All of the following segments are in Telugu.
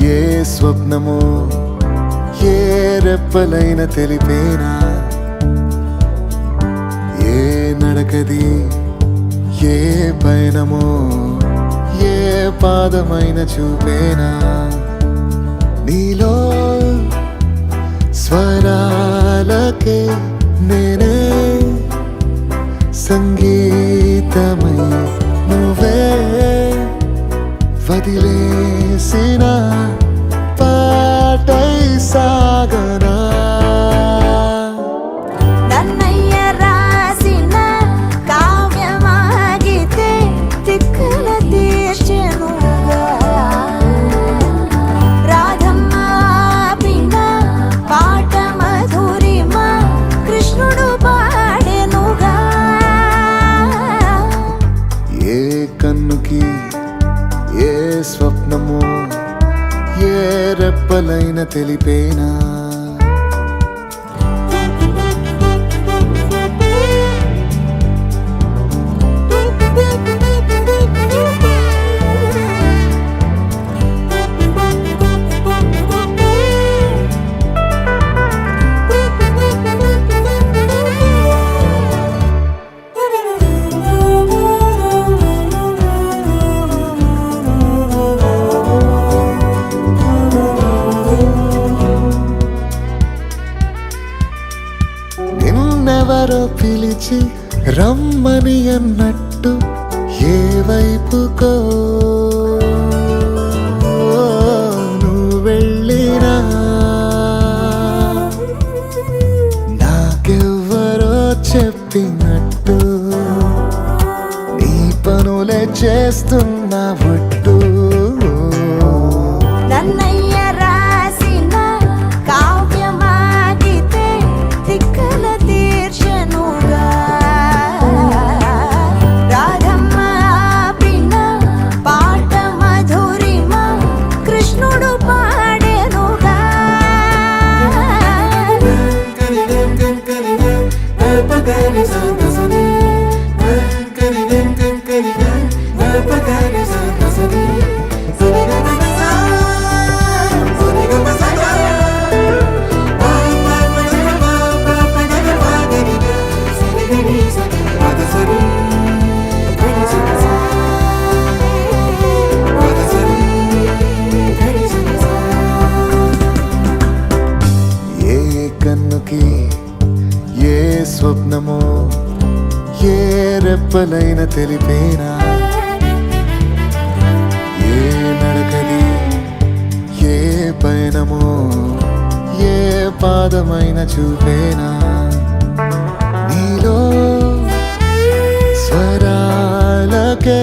ఏ స్వప్నమో ఏ రెప్పలైన తెలిపేనా, ఏ నడకది ఏ పయనమో ఏ పాదమైన చూపేనా. నీలో స్వరాలకే నేనే సంగీతమై నువ్వే వదిలేసిన పాటై సాగనా. కన్నుకి ఏ స్వప్నమో ఏ రెప్పలైన తెలిపేనా. నిన్నెవరో పిలిచి రమ్మని అన్నట్టు ఏ వైపుకో నువ్వు వెళ్ళినా, నాకెవ్వరో చెప్పినట్టు నీ పనులే చేస్తున్నా ఒట్టు. కన్నుకి ఏ స్వప్నమో ఏ రెప్పలైన తెలిపేనా, ఏ నడకది ఏ పయనమో ఏ పాదమైన చూపేనా. నీలో స్వరాలకే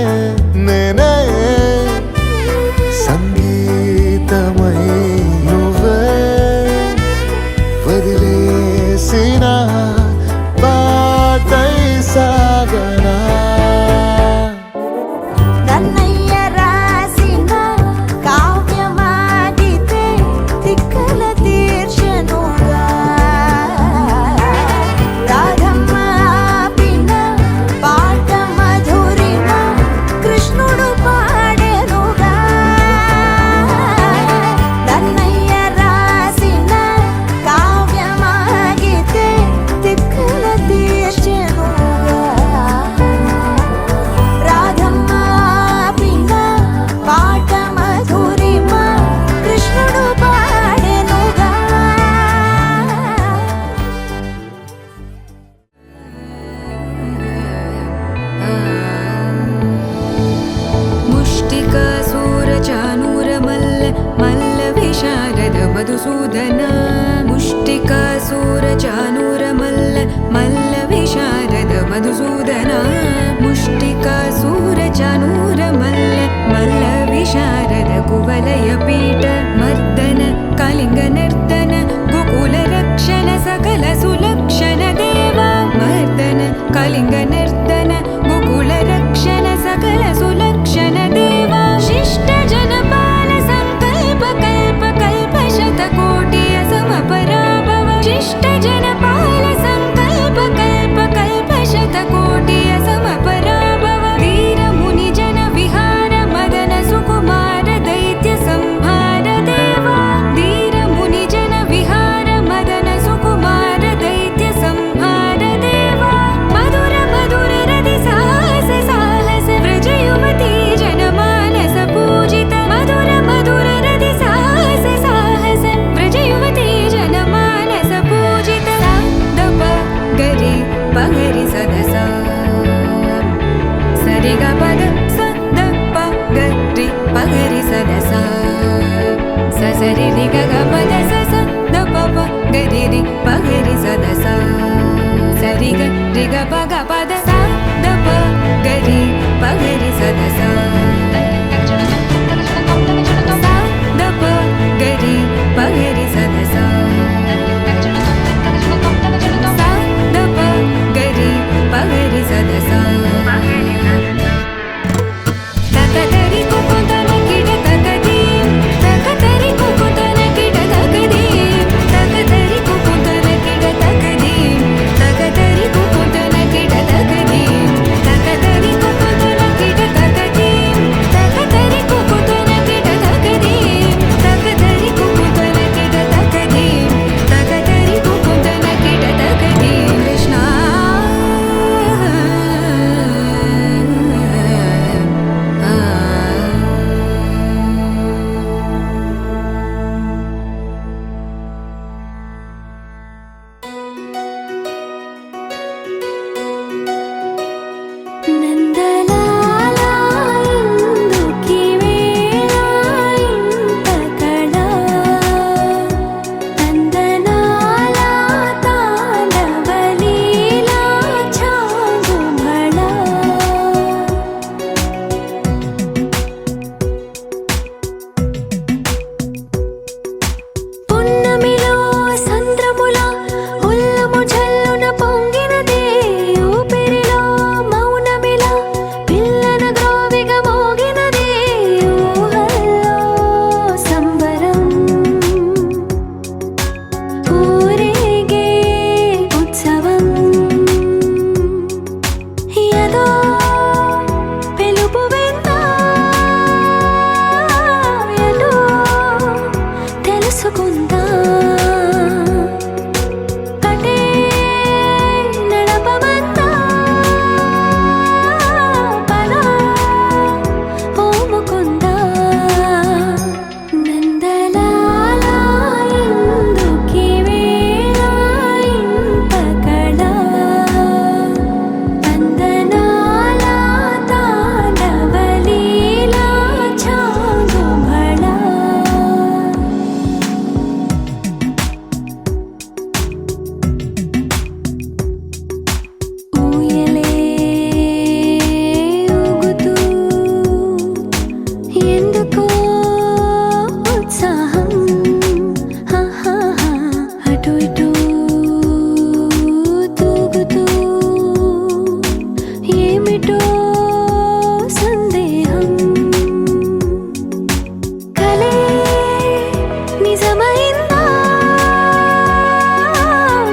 నేనే సంగీతమై నువ్వే వదిలేసిన పాటై సాగనా. మధుసూదన ముష్టికాసూర చానూర మల్ల మల్ల విశారద మధుసూదన ముష్టికాసూర చానూర మల్ల మల్ల విశారద కువలయ పీఠ మర్దన కళింగ నర్తన గోకుల రక్షణ సకల సులక్షణ దేవా మర్దన కళింగ నర్తన గోకుల రక్షణ సకల సులక్షణ దేవా శిష్ట జనపాల సంకల్ప కల్ప కల్ప శతకోటి అసమపరాభవ శిష్ట జనపాల సంకల్ప కల్ప కల్ప శతకోటి అసమపరాభవ ధీర ముని జన విహార మదన సుకుమార దైత్య సంహార దేవ నిజమైందా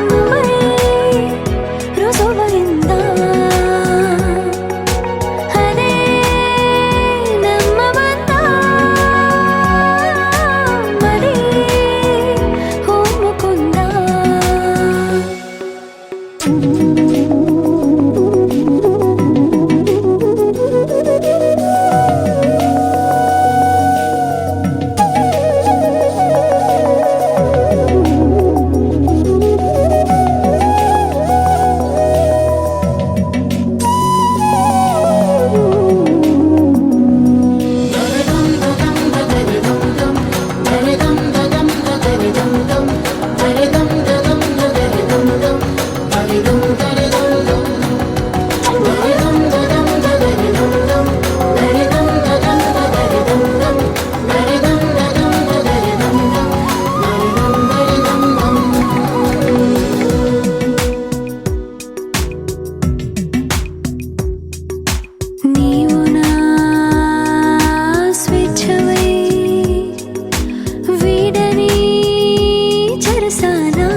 నువ్వే రుజువైందా అదే నమ్మవద్దా మరి ఒప్పుకుందా నీవు నా స్వేచ్ఛవై వీడని చెరసానా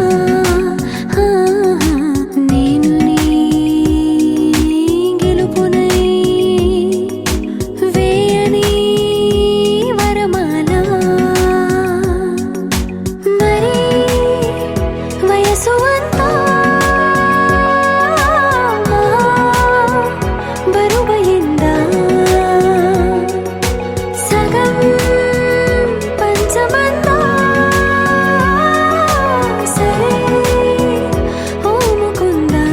నేను నీ గెలుపునై వేయని వరమాల మరి వయసు అంతా బరువైందా సగం పంచమంతా సరే ఓముకుందా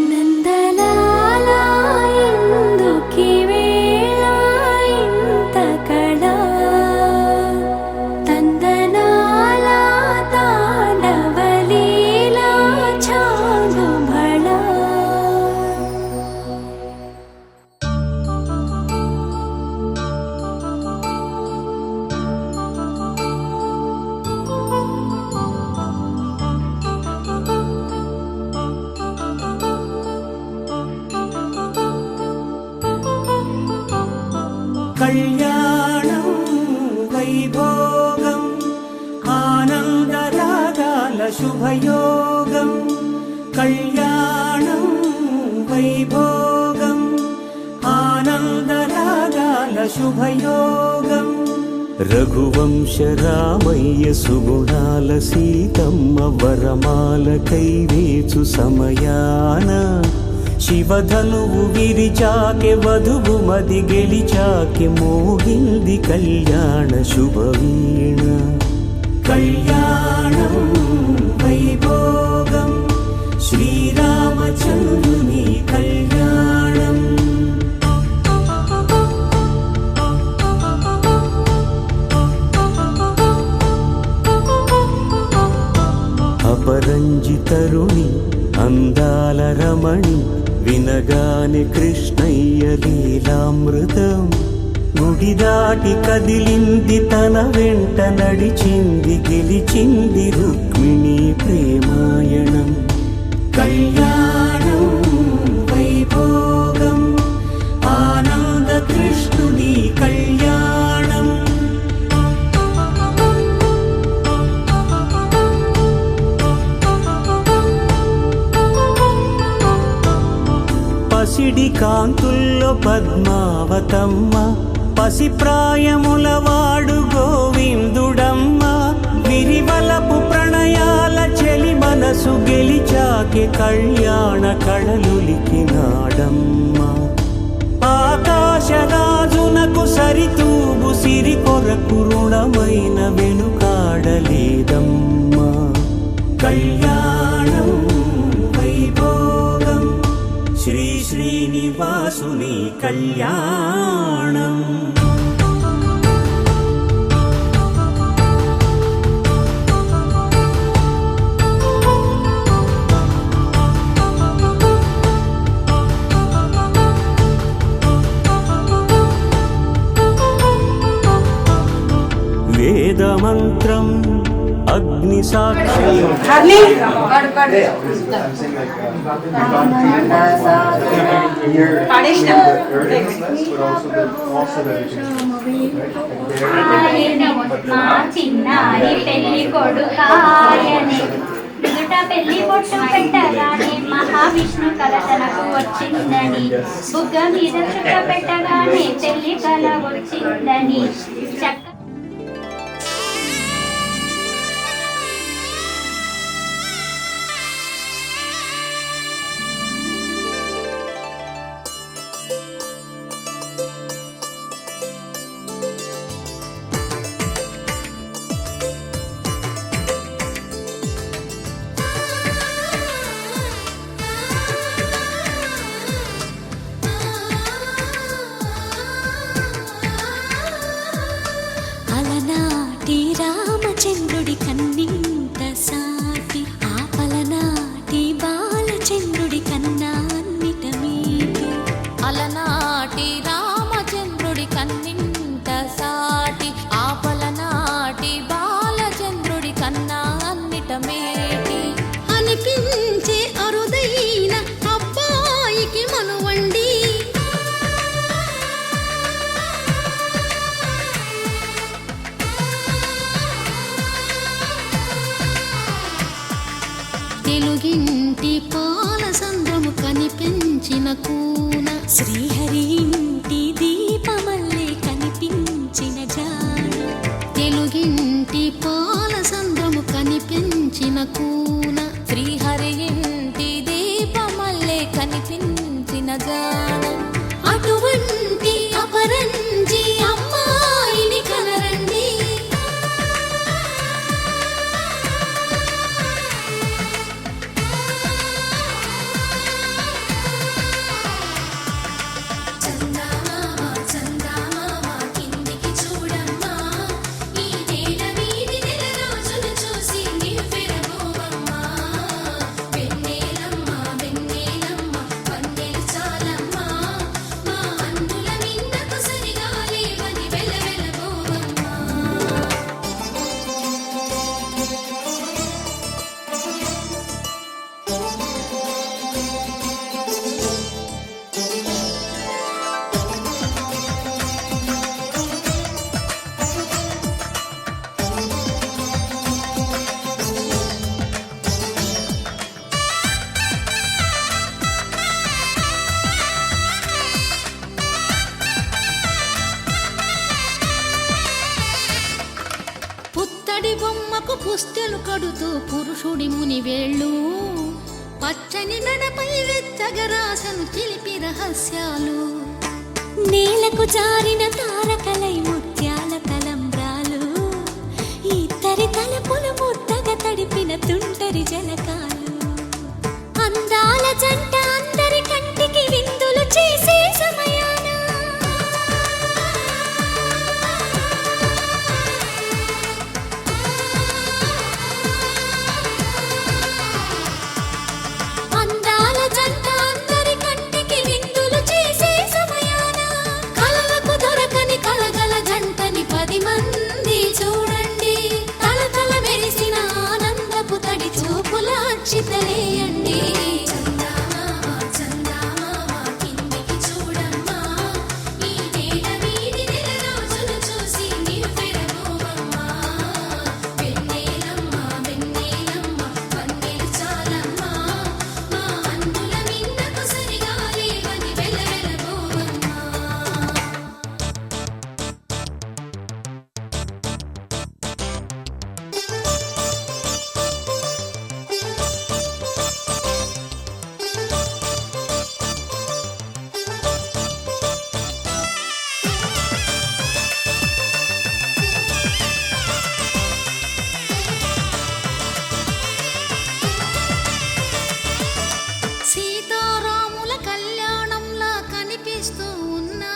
నందలాల ఎందుకీ వేళ ఇంత కళ తందనాల తాండవలీలా చాగు భళ కళ్యాణం వైభోగం ఆనందరాగాల శుభయోగం కళ్యాణం వైభోగం ఆనందరాగాల శుభయోగం రఘువంశ రామయ్య సుగుణాల సీతమ్మ వరమాల కైవేచు సమయాన శివధనువు విరిచాకె వధువు మది గెలిచాకె మోగింది కళ్యాణ శుభవీణ కళ్యాణం వైభోగం శ్రీరామచంద్రుని కళ్యాణం అపరంజి తరుణి అందాల రమణి వినగానే కృష్ణయ్య లీలామృతం గుడి దాటి కదిలింది తన వెంట నడిచింది గెలిచింది రుక్మిణి ప్రేమాయణం కళ్యాణం వైభోగం ఆనంద కృష్ణుని కళ్యాణం పసిడి కాంతుల్లో పద్మావతమ్మ పసిప్రాయముల వాడు గోవిందుడమ్మ విరివలపు ప్రణయాల చెలి మనసు గెలిచాకె కళ్యాణ కళలులికినాడమ్మ ఆకాశరాజునకు సరితూగు సిరి కొరకు రుణమైన వెనుకాడలేదమ్మా కళ్యాణం వైభోగం శ్రీ శ్రీనివాసుని కళ్యాణం వేదమంత్రం అగ్ని సాక్షి మా చిన్నారి పెళ్లి కొడుకాయనే నుదుట పెళ్లి బొట్టు పెట్టగానే మహావిష్ణు కల తనకు వచ్చిందని బుగ్గ మీద చుక్క పెట్టగానే పెళ్లి కల వచ్చిందని చక్క అలనాటి రామచంద్రుడి కన్నింత సాటి ఆపలనాటి బాలచంద్రుడి కన్నా అన్నిట మీటి అలనాటి రామచంద్రుడి కన్నింత సాటి ఆపలనాటి బాలచంద్రుడి కన్నా అన్నిట మేటి అనిపించే అరుదైన అబ్బాయికి మనువండి తెలుగింటి పాలసంద్రము కనిపించిన కూన శ్రీహరి ఇంటి దీపమల్లే కనిపించిన జాన తెలుగింటి పాలసంద్రము కనిపించిన కూన శ్రీహరి ఇంటి దీపమల్లే కనిపించిన జాన అటువంటి అపరంజి అమ్మాయిని కనరండి పుత్తడి బొమ్మకు పుస్తెలు కడుతూ పురుషుడి ముని వేళ్ళు పచ్చని నడపై వెచ్చగరాసను చిలిపి రహస్యాలు నేలకు జారిన తారకలై ముత్యాల తలంబ్రాలు ఇద్దరి తలపులు ముద్దగా తడిపిన తుంటరి జలకాలు అందాల జంట అందరి కంటికి విందులు చేసే సమయాన అందాల జంట అందరి కంటికి విందులు చేసే సమయాన కలలకు దొరకని కలగల జంటని 10 మంది చూడండి తలతల మెరిసిన ఆనందపు తడి చూపుల అచ్చితలేయండి సీతారాముల కళ్యాణంలా కనిపిస్తూ ఉన్నా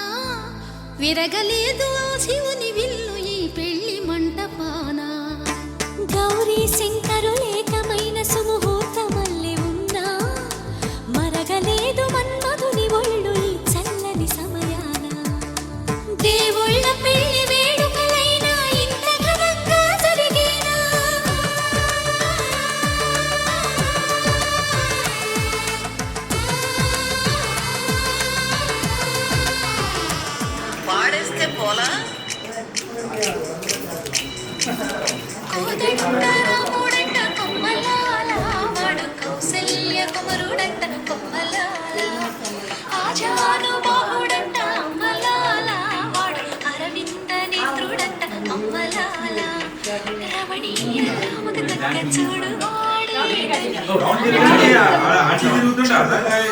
విరగలేదు ఆ శివుని విల్లు ఈ పెళ్లి మంటపాన గౌరీ శంకరు ఏకమైన సుముహూర్తమల్లె ఉన్నా మరగలేదు మన్మధుని ఒళ్ళు ఈ చల్లని సమయాన దేవుళ్ళ పెళ్లి వేడుకలైనా ఇంత ఘనంగా జరిగేనా పాడేస్తే పోలా రమణీయ ఒక తగ్గ చూడు వాడు అట్లా తిరుగుతుంటే అర్థం కాదు